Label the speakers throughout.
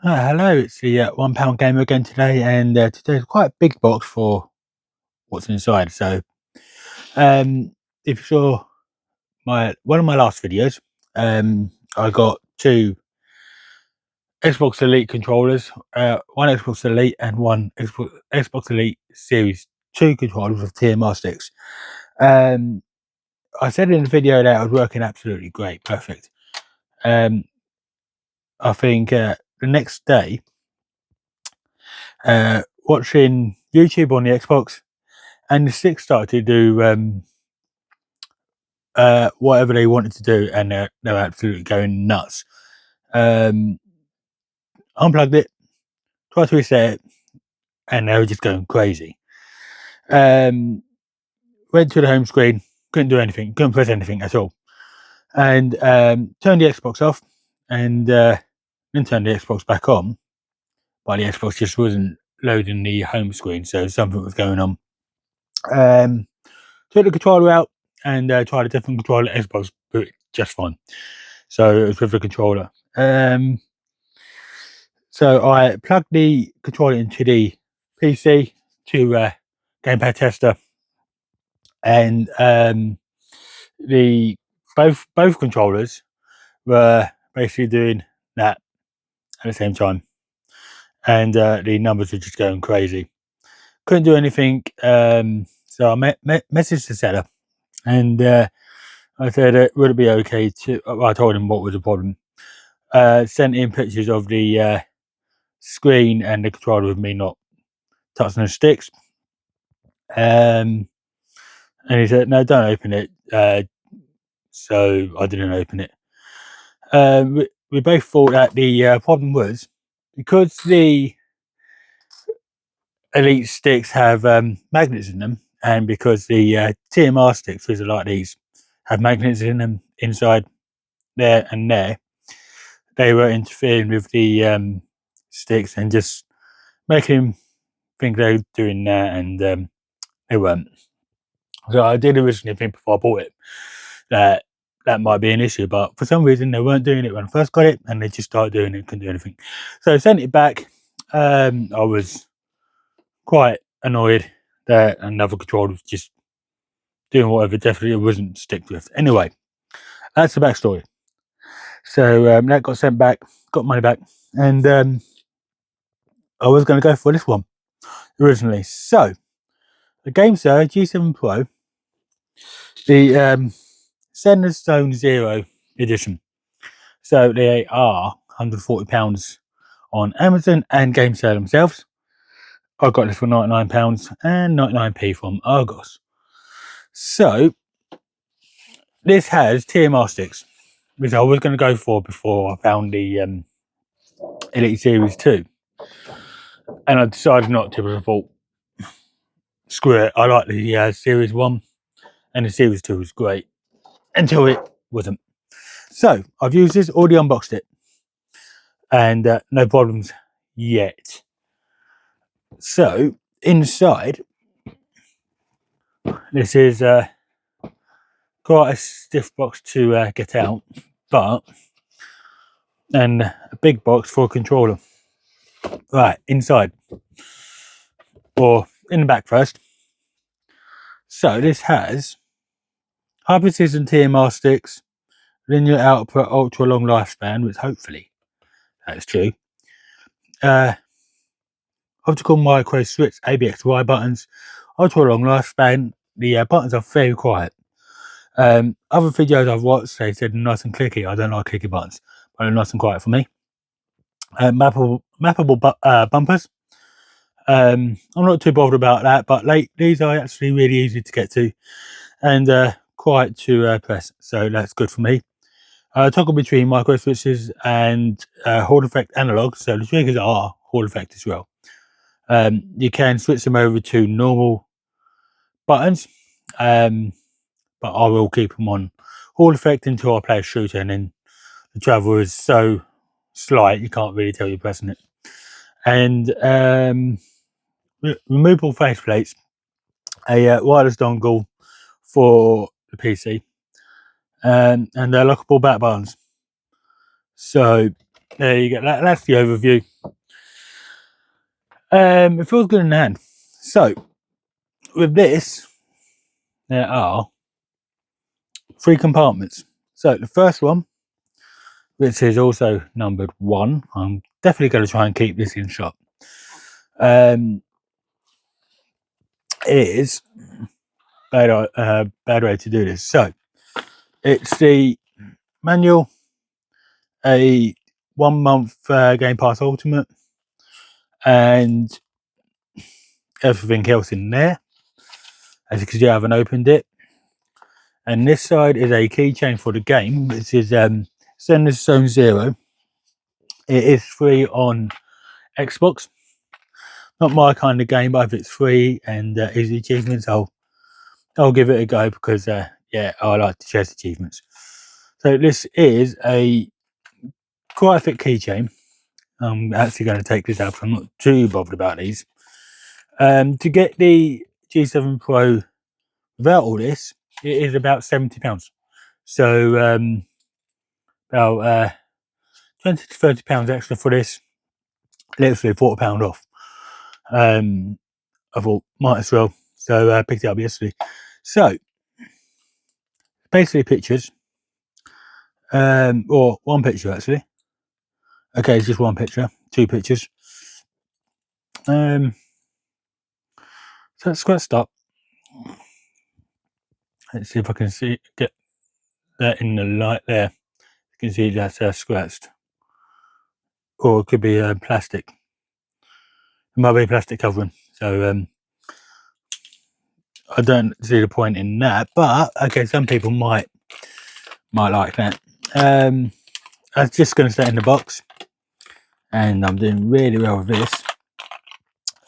Speaker 1: Hello, it's the £1 Gamer again today, and today's quite a big box for what's inside. So, if you saw one of my last videos, I got two Xbox Elite controllers, one Xbox Elite and one Xbox Elite Series 2 controllers with TMR sticks. Um, I said in the video that it was working absolutely great, perfect. I think the next day, watching YouTube on the Xbox, and the sticks started to do whatever they wanted to do, and they're absolutely going nuts. Unplugged it, tried to reset it, and they were just going crazy. Um, Went to the home screen, couldn't do anything, couldn't press anything at all, and turned the Xbox off, and then turned the Xbox back on, but the Xbox just wasn't loading the home screen, so something was going on. Took the controller out and tried a different controller. Xbox put it just fine. So it was with the controller. So I plugged the controller into the PC to gamepad tester, and the both controllers were basically doing that at the same time, and the numbers were just going crazy. Couldn't do anything, so I messaged the seller, and I said, would it be okay to? I told him what was the problem. Sent in pictures of the screen and the controller with me not touching the sticks. And he said, no, don't open it. So I didn't open it. We both thought that the problem was because the Elite sticks have magnets in them, and because the TMR sticks, which are like these, have magnets in them inside there and there, they were interfering with the sticks and just making him think they were doing that, and they weren't. So I did originally think before I bought it that that might be an issue, but for some reason they weren't doing it when I first got it, and they just started doing it, couldn't do anything. So I sent it back. I was quite annoyed that another controller was just doing whatever. Definitely it wasn't stick drift. Anyway, that's the backstory. So that got sent back, got money back, and I was going to go for this one originally. So the Gamesir G7 Pro, the Zenless Zone Zero edition. So they are £140 on Amazon and Gamesir themselves. I got this for £99 and 99p from Argos. So this has TMR sticks, which I was going to go for before I found the Elite Series 2. And I decided not to because I thought, screw it, I like the Series 1, and the Series 2 was great until it wasn't. So I've used this, already unboxed it, and no problems yet. So inside, this is quite a stiff box to get out, but and a big box for a controller. Right, inside, or in the back first. So this has high precision TMR sticks, linear output, ultra long lifespan, which hopefully that's true. Optical micro switch, ABXY buttons, ultra long lifespan. The buttons are very quiet. Other videos I've watched, they said nice and clicky. I don't like clicky buttons, but they're nice and quiet for me. Mappable bumpers. I'm not too bothered about that, but these are actually really easy to get to and quiet to press, so that's good for me. Toggle between micro switches and Hall effect analog, so the triggers are Hall effect as well. You can switch them over to normal buttons, but I will keep them on Hall effect until I play a shooter, and then the travel is so slight you can't really tell you're pressing it. And removable faceplates, a wireless dongle for the PC, and they're lockable back buttons. So there you go. That's the overview. It feels good in the hand. So with this, there are 3 compartments. So the first one, which is also numbered 1, I'm definitely going to try and keep this in shot. Is bad way to do this. So it's the manual, a 1 month Game Pass Ultimate, and everything else in there, as you can see I haven't opened it. And this side is a keychain for the game, which is Zenless Zone Zero. It is free on Xbox. Not my kind of game, but if it's free and easy achievements, I'll give it a go, because yeah, I like to chase achievements. So this is a quite a thick keychain. I'm actually going to take this out because I'm not too bothered about these. To get the G7 Pro without all this, it is about £70. So about 20 to £30 extra for this. Literally £40 off. I thought might as well, so I picked it up yesterday. So basically pictures, or 1 picture actually. Okay, it's just 1 picture, 2 pictures. So let's start. Let's see if I can get that in the light there. You can see that's scratched, or it could be plastic. It might be plastic covering. So I don't see the point in that, but okay, some people might like that. I'm just going to stay in the box, and I'm doing really well with this.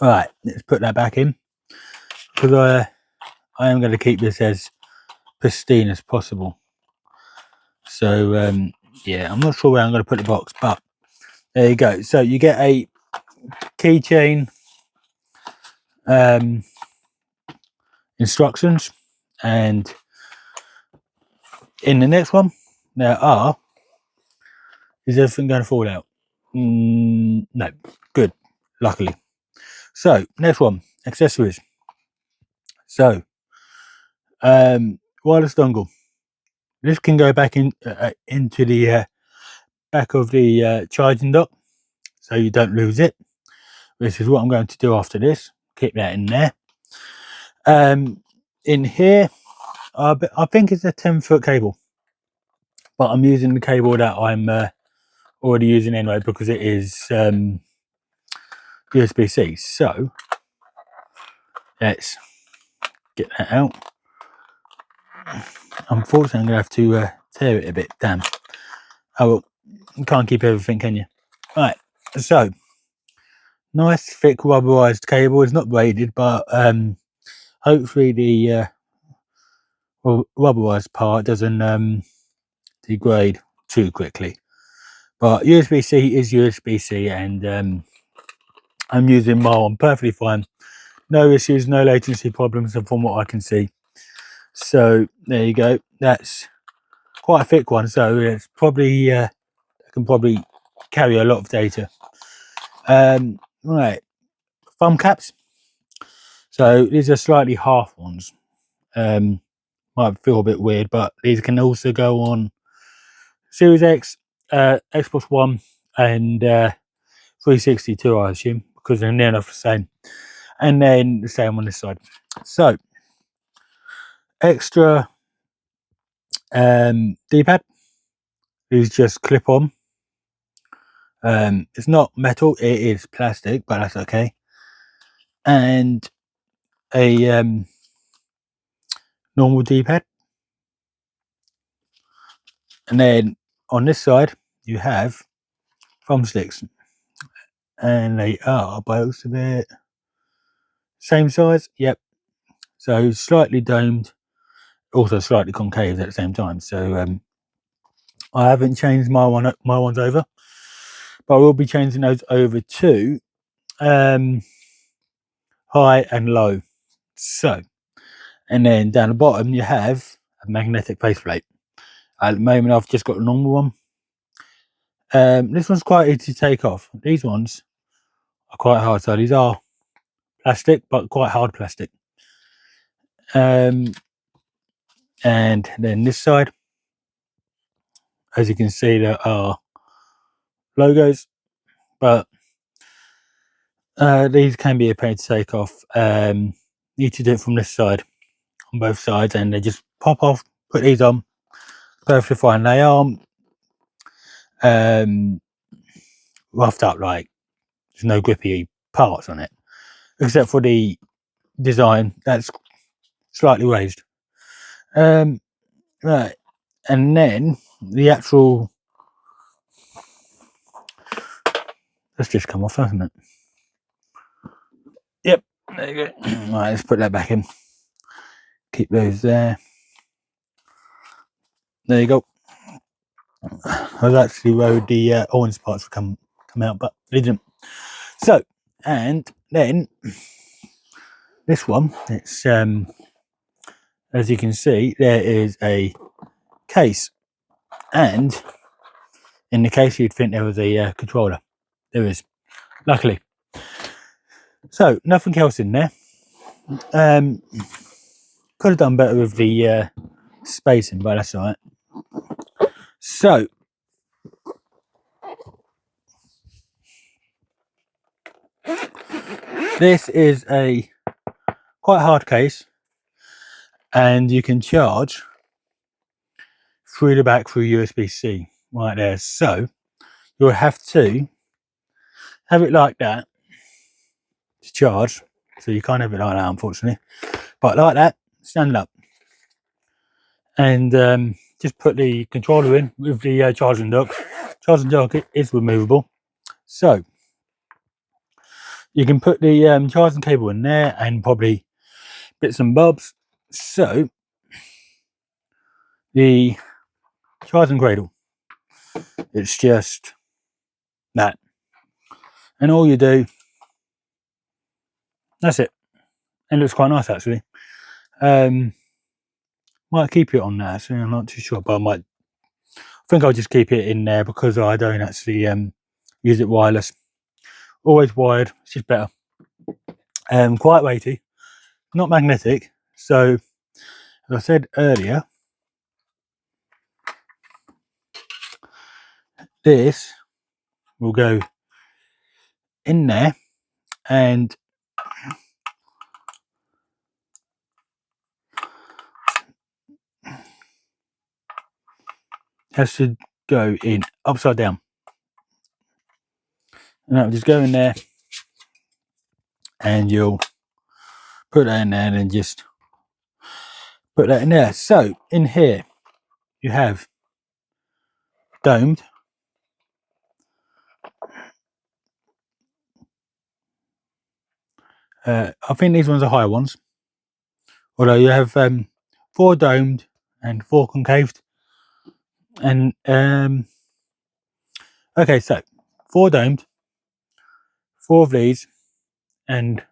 Speaker 1: All right, let's put that back in, because I am going to keep this as pristine as possible. So yeah, I'm not sure where I'm going to put the box, but there you go. So you get a keychain, instructions, and in the next one there are, is everything going to fall out? No, good, luckily. So next one, accessories. So wireless dongle. This can go back in into the back of the charging dock, so you don't lose it. This is what I'm going to do after this. Keep that in there. In here, I think it's a 10-foot cable, but I'm using the cable that I'm already using anyway, because it is USB-C. So let's get that out. Unfortunately, I'm going to have to tear it a bit. Damn. Oh well, you can't keep everything, can you? Right, so nice thick rubberized cable. It's not braided, but hopefully the rubberized part doesn't degrade too quickly. But USB-C is USB-C, and I'm using my one perfectly fine. No issues, no latency problems from what I can see. So there you go. That's quite a thick one, so it's probably I can probably carry a lot of data. Right, thumb caps. So these are slightly half ones. Might feel a bit weird, but these can also go on Series X, Xbox One, and 362, I assume, because they're near enough the same. And then the same on this side. So extra D-pad. These just clip on. It's not metal, it is plastic, but that's okay. And a normal D-pad. And then on this side you have thumbsticks, and they are, by the looks of it, same size. Yep. So slightly domed, also slightly concave at the same time. So I haven't changed my ones over, but I will be changing those over to high and low. So, and then down the bottom you have a magnetic faceplate. At the moment I've just got a normal one, This one's quite easy to take off. These ones are quite hard. So these are plastic, but quite hard plastic. And then this side, as you can see, there are logos, but these can be a pain to take off. Need to do it from this side, on both sides, and they just pop off. Put these on, perfectly fine. They are roughed up, like there's no grippy parts on it, except for the design that's slightly raised. Right, and then the actual, that's just come off, hasn't it? Yep, there you go. Right, let's put that back in. Keep those there. There you go. I was actually worried the orange parts would come out, but they didn't. So, and then this one, it's as you can see, there is a case, and in the case you'd think there was a controller. There is, luckily. So nothing else in there. Could have done better with the spacing, but that's all right. So this is a quite hard case, and you can charge through the back through USB-C right there. So you'll have to have it like that to charge. So you can't have it like that, unfortunately, but like that, stand up, and just put the controller in with the charging dock. Charging dock is removable, so you can put the charging cable in there and probably bits and bobs. So the charging cradle, it's just that, and all you do, that's it. It looks quite nice, actually. Might keep it on there, so I'm not too sure, but I think I'll just keep it in there because I don't actually use it wireless. Always wired, it's just better. Quite weighty, not magnetic. So as I said earlier, this will go in there and has to go in upside down, and that will just go in there, and you'll put that in there and then just put that in there. So in here you have domed, I think these ones are higher ones, although you have 4 domed and 4 concaved, and okay, so 4 domed, 4 of these, and I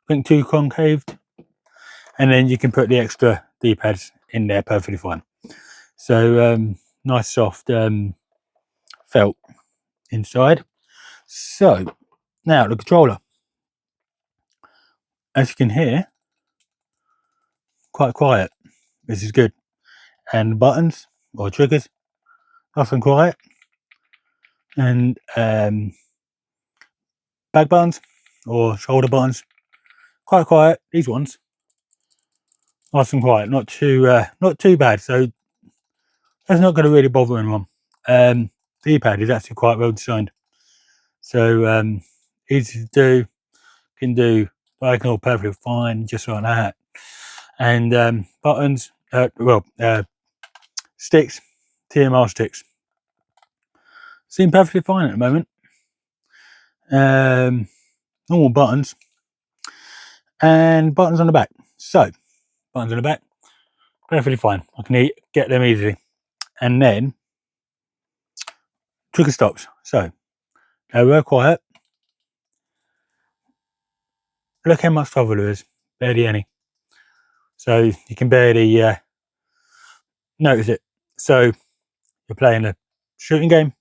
Speaker 1: think 2 concaved, and then you can put the extra D-pads in there perfectly fine. So nice soft felt inside. So now the controller, as you can hear, quite quiet. This is good. And buttons or triggers, nice and quiet. And back buttons or shoulder buttons, quite quiet. These ones, nice and quiet, not too bad. So that's not going to really bother anyone. D-pad is actually quite well designed. So easy to do, can do diagonal perfectly fine, just like that. And buttons, sticks, TMR sticks, seem perfectly fine at the moment. Normal buttons and buttons on the back. So buttons on the back, perfectly fine. I can get them easily. And then trigger stops. So they were quiet. Look how much travel there is, barely any. So you can barely notice it. So you're playing a shooting game,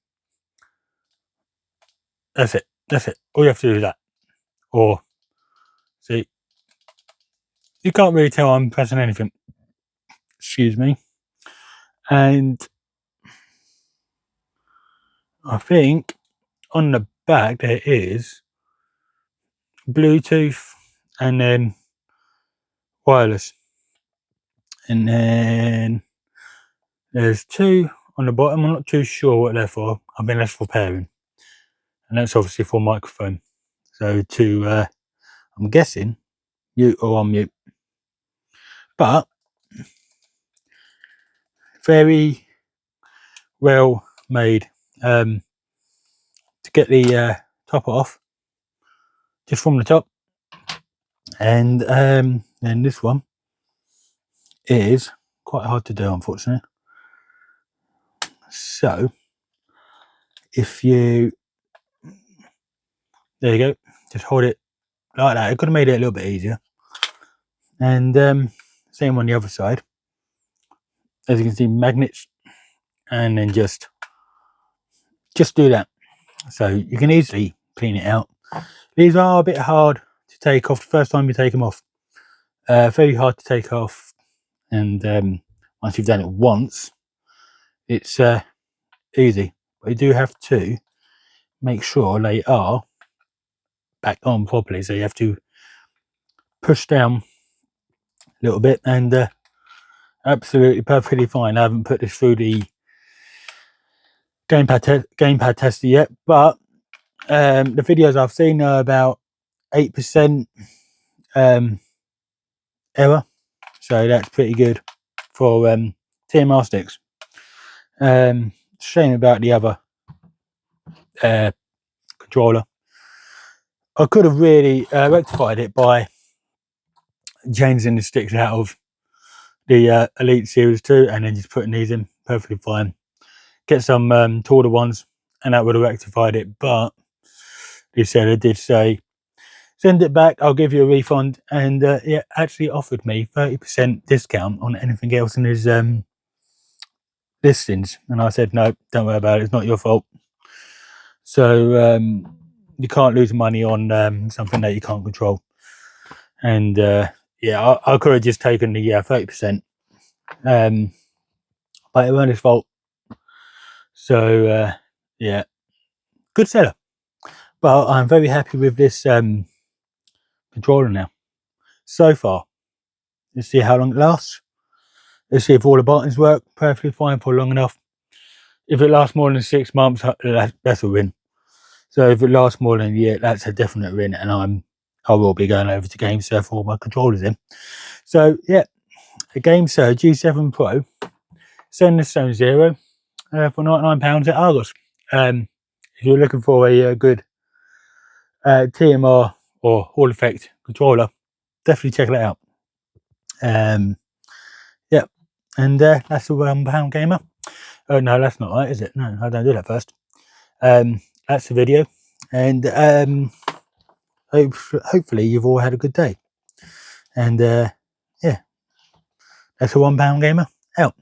Speaker 1: That's it. That's it. All you have to do is that. Or, see, you can't really tell I'm pressing anything. Excuse me. And I think on the back there is Bluetooth and then wireless. And then there's two on the bottom. I'm not too sure what they're for. I mean, that's for pairing. And that's obviously for microphone. So to, I'm guessing, mute or unmute. But very well made. To get the top off, just from the top. And then this one is quite hard to do, unfortunately. So if you, there you go, just hold it like that. It could have made it a little bit easier. And same on the other side. As you can see, magnets, and then just do that. So you can easily clean it out. These are a bit hard to take off the first time you take them off. Very hard to take off, and once you've done it once, it's easy. But you do have to make sure they are back on properly. So you have to push down a little bit, and absolutely perfectly fine. I haven't put this through the gamepad tester yet, but the videos I've seen are about 8% error, so that's pretty good for TMR sticks. Shame about the other controller. I could have really rectified it by changing the sticks out of the Elite Series 2 and then just putting these in. Perfectly fine. Get some taller ones and that would have rectified it, but they did say send it back, I'll give you a refund. And yeah, actually offered me 30% discount on anything else in his listings, and I said no, don't worry about it, it's not your fault. So you can't lose money on something that you can't control. And yeah, I could have just taken the 30%, but it wasn't his fault. So yeah, good seller. But I'm very happy with this controller now so far. Let's see how long it lasts. Let's see if all the buttons work perfectly fine for long enough. If it lasts more than 6 months, that's a win. So if it lasts more than a year, that's a definite win, and I will be going over to Gamesir for all my controllers in. So yeah, a Gamesir G7 Pro, Zenless Zone 0 for £99 at Argos. If you're looking for a good TMR or Hall Effect controller, definitely check it out. Yeah, and that's the £1 gamer. Oh no, that's not right, is it? No, I don't do that first. That's the video, and hopefully you've all had a good day. And yeah, that's a £1 gamer out.